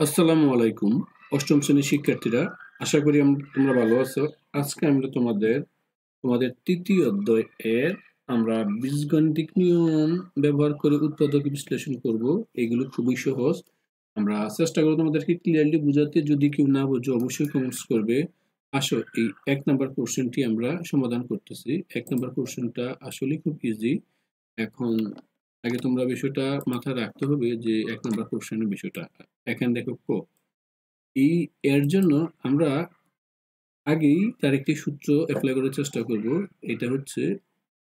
আসসালামু আলাইকুম। অষ্টম শ্রেণীর শিক্ষার্থীরা, আশা করি তোমরা ভালো আছো। আজকে আমরা তোমাদের তৃতীয় অধ্যায় এর আমরা বীজগাণিতিক নিয়ম ব্যবহার করে উৎপাদক বিশ্লেষণ করব। এগুলো খুবই সহজ। আমরা চেষ্টা করব তোমাদেরকে ক্লিয়ারলি বোঝাতে। যদি কেউ না বোঝো অবশ্যই কমেন্টস করবে। আসো, এই ১ নাম্বার কোশ্চেনটি আমরা সমাধান করতেছি। ১ নাম্বার কোশ্চেনটা আসলে খুব ইজি। এখন আগে তোমরা বিষয়টা মাথায় রাখতে হবে যে ১ নাম্বার কোশ্চেনের বিষয়টা। এখানে দেখো এই এর জন্য আমরা আগেই তার একটি সূত্র অ্যাপ্লাই করার চেষ্টা করব। এটা হচ্ছে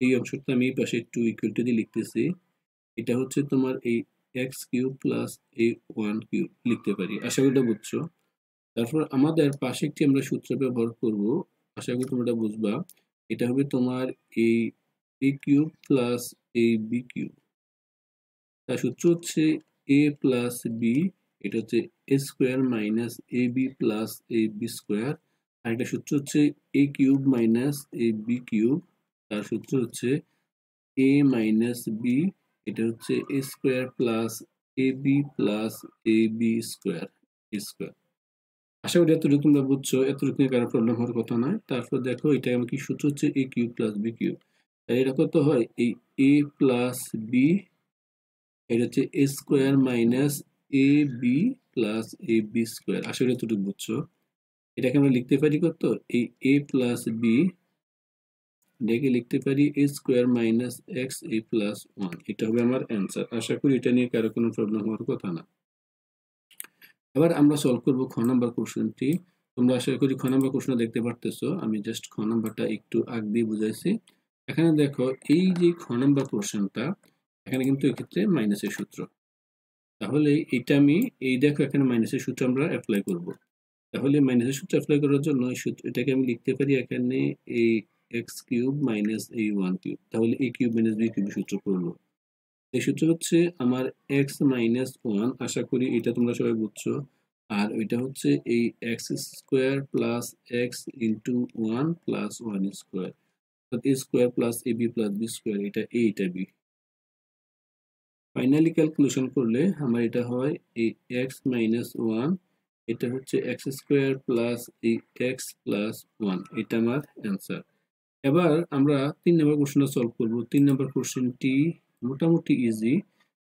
এই অংশটা আমি এই পাশে একটু ইকুয়াল টু দিয়ে লিখতেছি। এটা হচ্ছে তোমার এই এক্স কিউব প্লাস এ ওয়ান কিউব লিখতে পারি। আশা করি এটা বুঝছো। তারপর আমাদের পাশে একটি আমরা সূত্র ব্যবহার করব। আশা করি তোমরা এটা বুঝবা। এটা হবে তোমার এই এ cube plus a b cube. তার সূত্র হচ্ছে এ প্লাস বি, এটা হচ্ছে এ square minus A b plus a b square. আরেকটা সূত্র হচ্ছে এ কিউব মাইনাস এ বি কিউব। তার সূত্র হচ্ছে এ মাইনাস বি, এটা হচ্ছে এ square plus a b plus a b square square. আশা করি এতটুকু তোমরা বুঝছো। এতটুকু নিয়ে কারো প্রবলেম হওয়ার কথা নয়। তারপর দেখো এটা আমার কি সূত্র হচ্ছে এ কিউব প্লাস বি কিউব। তাই এটা কত হয়, এই এ প্লাস বি, এটা হচ্ছে এ square minus A b plus a b square. আসলে এতটুকু বুঝছো। এটাকে আমরা লিখতে পারি কত, এই এ প্লাস বি, এটাকে লিখতে পারি এ স্কোয়ার মাইনাস এক্স এ প্লাস ওয়ান। এটা হবে আমার অ্যান্সার। আশা করি এটা নিয়ে কারো কোনো প্রবলেম হওয়ার কথা না। এবার আমরা সলভ করবো খ নাম্বার কোশ্চেনটি। তোমরা আশা করি খ নাম্বার কোশ্চেন দেখতে পারতেছো। আমি জাস্ট খ নাম্বারটা একটু আগ দিয়ে বুঝাইছি। এখানে দেখো এই যে খ নাম্বার কোশ্চেনটা, এখানে কিন্তু এক্ষেত্রে মাইনাসের সূত্র। তাহলে এটা আমি এই দেখো এখানে মাইনাসের সূত্র আমরা অ্যাপ্লাই করব। তাহলে মাইনাসের সূত্র অ্যাপ্লাই করার জন্য এই সূত্র এটাকে আমি লিখতে পারি এখানে এই এক্স কিউব মাইনাস এই ওয়ান কিউব। তাহলে এ কিউব মাইনাস বি কিউব সূত্র করলো। এই সূত্র হচ্ছে আমার এক্স মাইনাস ওয়ান। আশা করি এটা তোমরা সবাই বুঝছো। আর ওইটা হচ্ছে এই x square plus x into one plus one square, a square plus a b plus b square. এটা এ, এটা বি। ফাইনালি ক্যালকুলেশন করলে আমার এটা হয় এই এক্স মাইনাস ওয়ান, এটা হচ্ছে এক্স স্কোয়ার প্লাস এই এক্স প্লাস ওয়ান। এটা আমার অ্যান্সার। এবার আমরা ৩ নম্বর কোশ্চেনটা সলভ করব। ৩ নম্বর কোশ্চেনটি মোটামুটি ইজি।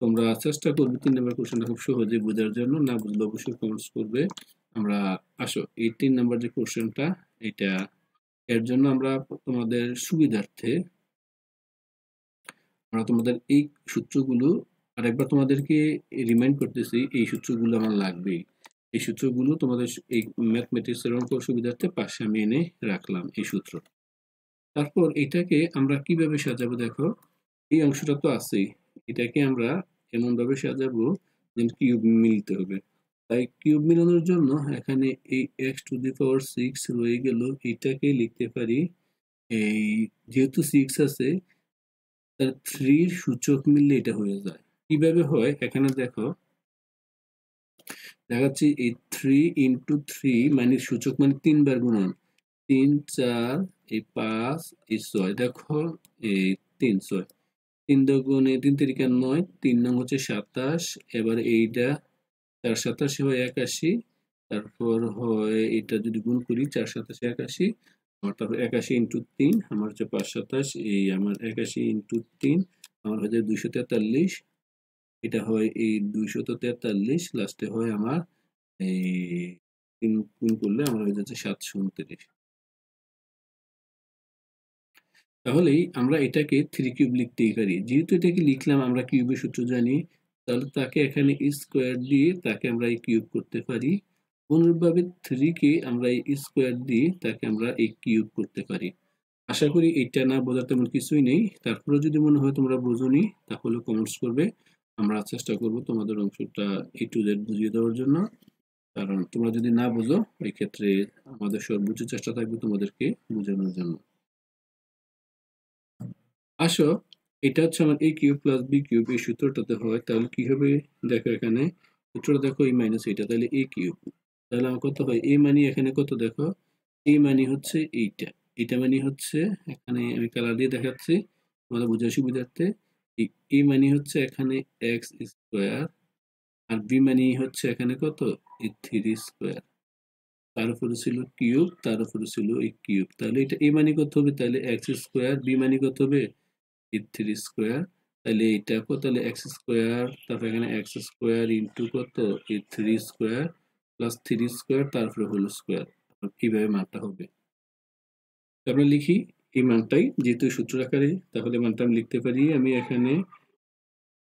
তোমরা চেষ্টা করবে ৩ নম্বর কোশ্চেনটা খুব সহজে বোঝার জন্য। না বুঝলে অবশ্যই কমেন্টস করবে। আমরা আসো এই ৩ নম্বর যে কোশ্চেনটা, এটা এর জন্য আমরা তোমাদের সুবিধার্থে আমরা তোমাদের এই সূত্রগুলো আরেকবার তোমাদেরকে রিমাইন্ড করতেছি। এই সূত্রগুলো আমার লাগবেই। এই সূত্রগুলো তোমাদের এই ম্যাথমেটিক্স এর অঙ্ক সুবিধার্থে পাশে আমি এনে রাখলাম এই সূত্র। তারপর এটাকে আমরা কিভাবে সাজাবো দেখো। এই অংশটা তো আছেই, এটাকে আমরা এমন ভাবে সাজাবো যে কিউব মিলতে হবে। তাই কিউব মিলানোর জন্য এখানে এই x to the power six রয়ে গেল, এটাকে লিখতে পারি এই, যেহেতু সিক্স আছে তার থ্রির সূচক মিললে এটা হয়ে যায়। কিভাবে হয় এখানে দেখো, দেখাচ্ছি এই থ্রি ইন্টু থ্রি মানে সূচক মানে ৩ বার গুণন। ৩ ৪ এই ৫ এই ৬। দেখো এই ৩ ৬, ৩ দুগুণে ৩ তিরিকা ৯, ৩ নং হচ্ছে ২৭। এবার এইটা ৪ ৮৭ হয় ৮১। তারপর হয় এটা যদি গুণ করি ৪ ৮৭ ৮১। আমার তারপর ৮১ ইন্টু ৩ আমার হচ্ছে ৫ ২৭। এই আমার ৮১ ইন্টু ৩ আমার হয়ে যায় ২৪৩। এটা হয় এই ২৪৩, লাস্টে হয় আমার এই ৩ গুণ করলে আমার হয়ে যাচ্ছে ৭২৯। তাহলেই আমরা এটাকে থ্রি কিউব লিখতেই পারি। যেহেতু এটাকে লিখলাম, আমরা কিউবের সূত্র জানি, তাহলে তাকে এখানে স্কোয়ার দিয়ে তাকে আমরা এই কিউব করতে পারি। অনুরূপভাবে থ্রি কে আমরা এই স্কোয়ার দিয়ে তাকে আমরা এই কিউব করতে পারি। আশা করি এটা না বোঝার তেমন কিছুই নেই। তারপরে যদি মনে হয় তোমরা বোঝোনি তাহলে কমেন্টস করবে। আমরা চেষ্টা করব তোমাদের অংশটা এ টু জেড বুঝিয়ে দেওয়ার জন্য। কারণ তোমরা যদি না বোঝো এই ক্ষেত্রে আমাদের সর্বোচ্চ চেষ্টা থাকবে তোমাদেরকে বোঝানোর জন্য। আসো, এটা হচ্ছে আমার a cube plus b cube এই সূত্রটাতে হয়। তাহলে কি হবে দেখো, এখানে সূত্রটা দেখো এই মাইনাস এইটা, তাহলে a কিউব। তাহলে আমার কত হয়, a মানে এখানে কত দেখো, a মানে হচ্ছে এইটা, এটা মানে হচ্ছে এখানে আমি কালার দিয়ে দেখাচ্ছি তোমাদের বোঝার সুবিধার্থে। এই a মানে হচ্ছে এখানে এক্স স্কোয়ার আর বি মানে হচ্ছে এখানে কত, এই 3 স্কোয়ার, তার উপরে ছিল কিউব, তার উপরে ছিল এই কিউব, তাহলে এটা এ মানে কত হবে, তাহলে এক্স স্কোয়ার, বি মানে কত হবে এই 3 স্কোয়ার, তাহলে এটা কত, তাহলে এক্স স্কোয়ার, তারপর এখানে এক্স স্কোয়ার ইন্টু কত এই 3 স্কোয়ার প্লাস 3 স্কোয়ার তারপরে হোল স্কোয়ার, এইভাবে মানটা হবে। আমরা লিখি এই মানটাই, যেহেতু সূত্র আকারে, তাহলে মানটা আমি লিখতে পারি, আমি এখানে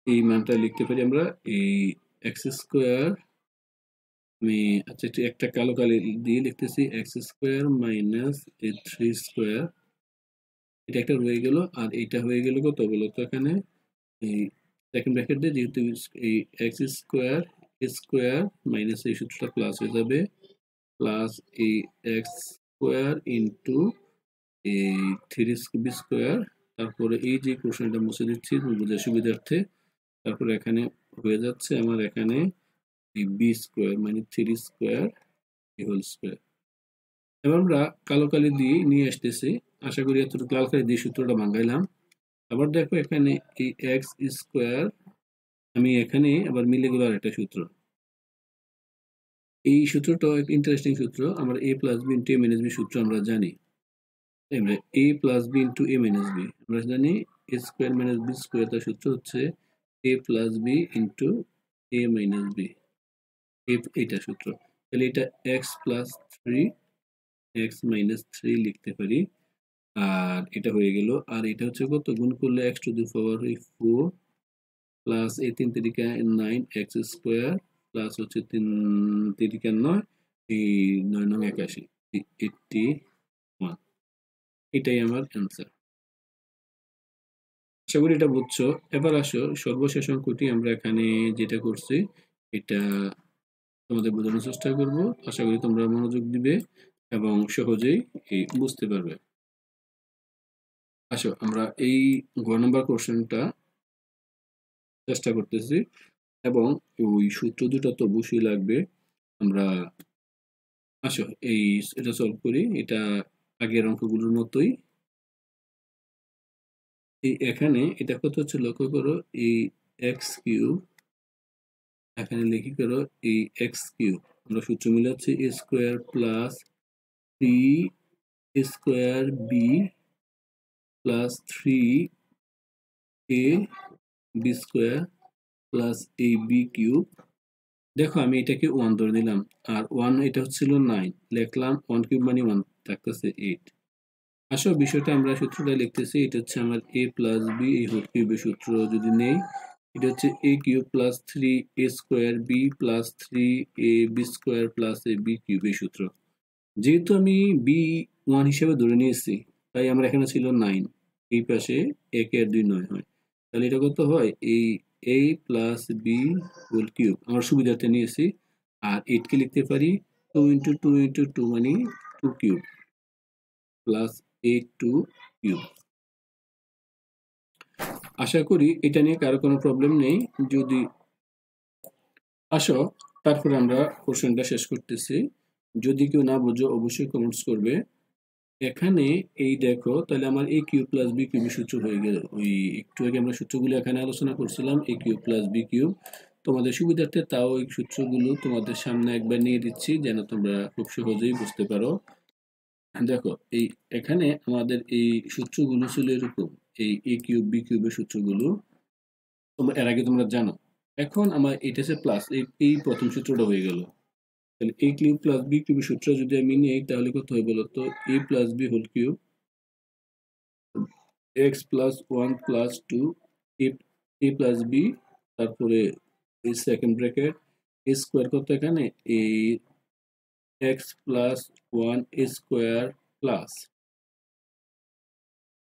এই মানটা লিখতে পারি আমরা এই এক্স স্কোয়ার, আমি আচ্ছা একটা কালো কালি দিয়ে লিখতেছি, এক্স স্কোয়ার মাইনাস এই 3 স্কোয়ার, এটা একটা হয়ে গেল, আর এটা হয়ে গেল কত বলতো এখানে, এই সেকেন্ড ব্র্যাকেট দিয়ে, যেহেতু এই এক্স স্কোয়ার স্কোয়ার মাইনাস এই সূত্রটা প্লাস হয়ে যাবে, প্লাস এই এক্স স্কোয়ার ইন্টু এই 3 বি স্কোয়ার, তারপরে এই যে কোশ্চেনটা মুছে দিচ্ছি বোঝার সুবিধার্থে, তারপরে এখানে হয়ে যাচ্ছে আমার এখানে এই বি স্কোয়ার মানে 3 স্কোয়ার হোল স্কোয়ার। এবার আমরা কালো কালি দিয়ে নিয়ে আসতেছি, আশা করি এতটুকু লাল কালি দিয়ে সূত্রটা ভাঙাইলাম। আবার দেখো এখানে এই এক্স স্কোয়ার, আমি এখানে আবার মিলে গেল আর একটা সূত্র, এই সূত্রটা ইন্টারেস্টিং সূত্র, আমরা এ প্লাস বি ইন্টু এ মাইনাস বি সূত্র আমরা জানি, আমরা এ প্লাস বি ইন্টু এ মাইনাস বি আমরা জানি, এ স্কোয়ার মাইনাস বি স্কোয়ার, তার সূত্র হচ্ছে এ প্লাস বি ইন্টু এ মাইনাস বি, এইটা সূত্র, তাহলে এটা এক্স প্লাস 3 এক্স মাইনাস 3 লিখতে পারি, আর এটা হয়ে গেল, আর এটা হচ্ছে কত, গুণ করলে x to the power 4 plus এই 3 তিরিকা 9 এক্স স্কোয়ার প্লাস হচ্ছে 3 তিরিকা 9, এই 9 9 81, 81, এটাই আমার অ্যান্সার। আশা করি এটা বুঝছো। এবার আসো সর্বশেষ অঙ্কটি আমরা এখানে যেটা করছি এটা তোমাদের বোঝানোর চেষ্টা করব, আশা করি তোমরা মনোযোগ দিবে এবং সহজেই বুঝতে পারবে। আসো আমরা এই গ নাম্বার কোশ্চেনটা চেষ্টা করতেছি, এবং ওই সূত্র দুটো তো অবশ্যই লাগবে। আমরা আসো এটা সলভ করি, এটা আগের অঙ্কগুলোর মতোই। এই এখানে এটা কত হচ্ছে লক্ষ্য করো, এই এক্স কিউব, এখানে লিখি করো এই এক্স কিউব, আমরা সূত্র মিলাচ্ছি a square plus 3 square B plus 3 a b square plus a b cube. দেখো আমি এটাকে 1 ধরে নিলাম, আর 1 এটা হচ্ছিল 9, লিখলাম 1 কিউব মানে 1 থাকতেছে 8। আসলে বিষয়টা আমরা সূত্রটা লিখতেছি, এটা হচ্ছে আমার a প্লাস বি এই হোল কিউবের সূত্র যদি নেই, এটা হচ্ছে a cube plus 3 a square B plus 3 a B square plus a B কিউবের সূত্র। যেহেতু আমি বি 1 হিসেবে ধরে নিয়েছি, তাই আমরা এখানে ছিল 9, এই পাশে a কে আর 2 9 হয়, তাহলে এটা কত হয়, এই a plus B whole cube আমার সুবিধার্থে নিয়েছি, আর 8 কে লিখতে পারি 2 ইন্টু 2 ইন্টু 2 মানে 2 কিউব প্লাস 8 2 কিউব। আশা করি এটা নিয়ে কারো কোনো প্রবলেম নেই। যদি আসো তারপরে আমরা কোশ্চেনটা শেষ করতেছি, যদি কেউ না বুঝো অবশ্যই কমেন্টস করবে। এখানে এই দেখো, তাহলে আমার এ কিউব প্লাস বি কিউবের সূত্র হয়ে গেল, ওই একটু আগে আমরা সূত্রগুলো এখানে আলোচনা করছিলাম, এ কিউব প্লাস বি কিউব। তোমাদের সুবিধার্থে তাও এই সূত্রগুলো তোমাদের সামনে একবার নিয়ে দিচ্ছি, যেন তোমরা খুব সহজেই বুঝতে পারো। দেখো এই এখানে আমাদের এই সূত্রগুলো ছিল এরকম, এই এ কিউব বি কিউবের সূত্রগুলো তোমরা এর আগে তোমরা জানো। এখন আমার এটা হচ্ছে প্লাস, এই প্রথম সূত্রটা হয়ে গেল, তাহলে এ কিউব প্লাস বি কিউবের সূত্র যদি আমি নিই তাহলে কত হয় বলো তো, a plus B whole cube x plus 1 plus 2 a plus b, তারপরে এই সেকেন্ড ব্র্যাকেট এ স্কোয়ার কত এখানে এই x plus 1 a square plus,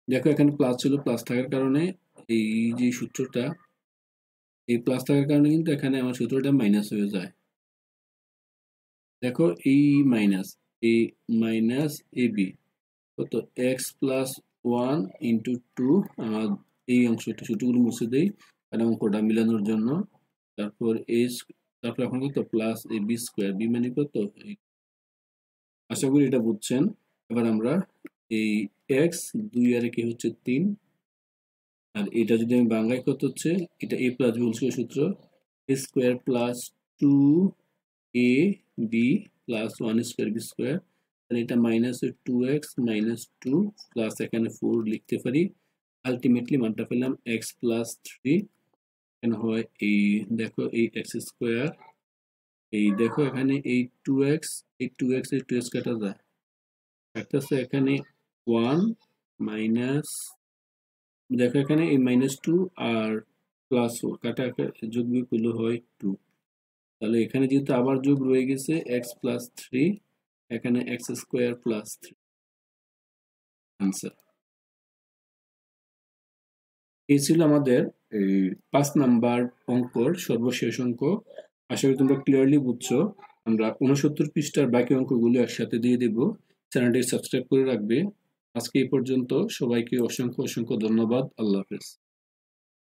দেখো এখানে প্লাস ছিল, প্লাস থাকার কারণে এই যে সূত্রটা, এই প্লাস থাকার কারণে কিন্তু এখানে আমার সূত্রটা মাইনাস হয়ে যায়। দেখো এই মাইনাস এ বি কত এক্স প্লাস 1 ইন্টু 2, আমার এই অংশটা সূত্রগুলো মুছে দেই কারণ অঙ্কটা মিলানোর জন্য, তারপর তারপর এখন কত plus a b square, B মানে কত, আশা করি এটা বুঝছেন। এবার আমরা এই এক্স 2 আর কি হচ্ছে 3, আর এটা যদি আমি বাংলায় কত হচ্ছে, এটা এ প্লাস বি হোল স্কয়ার সূত্র, a square plus 2ab plus 1 square b square, তাহলে এটা মাইনাস 2x মাইনাস 2 প্লাস এখানে 4 লিখতে পারি। আলটিমেটলি মানটা পেলাম x প্লাস 3, এখানে হয় এই দেখো এই x স্কোয়ার, এই দেখো এখানে এই 2x, এই 2x এই 2x কাটা যায়, থাকতেছে এখানে 1 মাইনাস, দেখো এখানে এই মাইনাস 2 আর প্লাস 4 কাটা যোগ বিয়োগ করলে হয় 2, তাহলে এখানে যেহেতু আবার যোগ রয়ে গেছে x প্লাস 3, এখানে x স্কোয়ার প্লাস 3 আনসার। এই ছিল আমাদের এই 5 নাম্বার অঙ্কর সর্বশেষ অঙ্ক। আশা করি তোমরা ক্লিয়ারলি বুঝছো। আমরা 69 পৃষ্ঠার বাকি অঙ্কগুলো একসাথে দিয়ে দেব, চ্যানেলটি সাবস্ক্রাইব করে রাখবে। আজকে এই পর্যন্ত, সবাইকে অসংখ্য অসংখ্য ধন্যবাদ। আল্লাহ হাফেজ।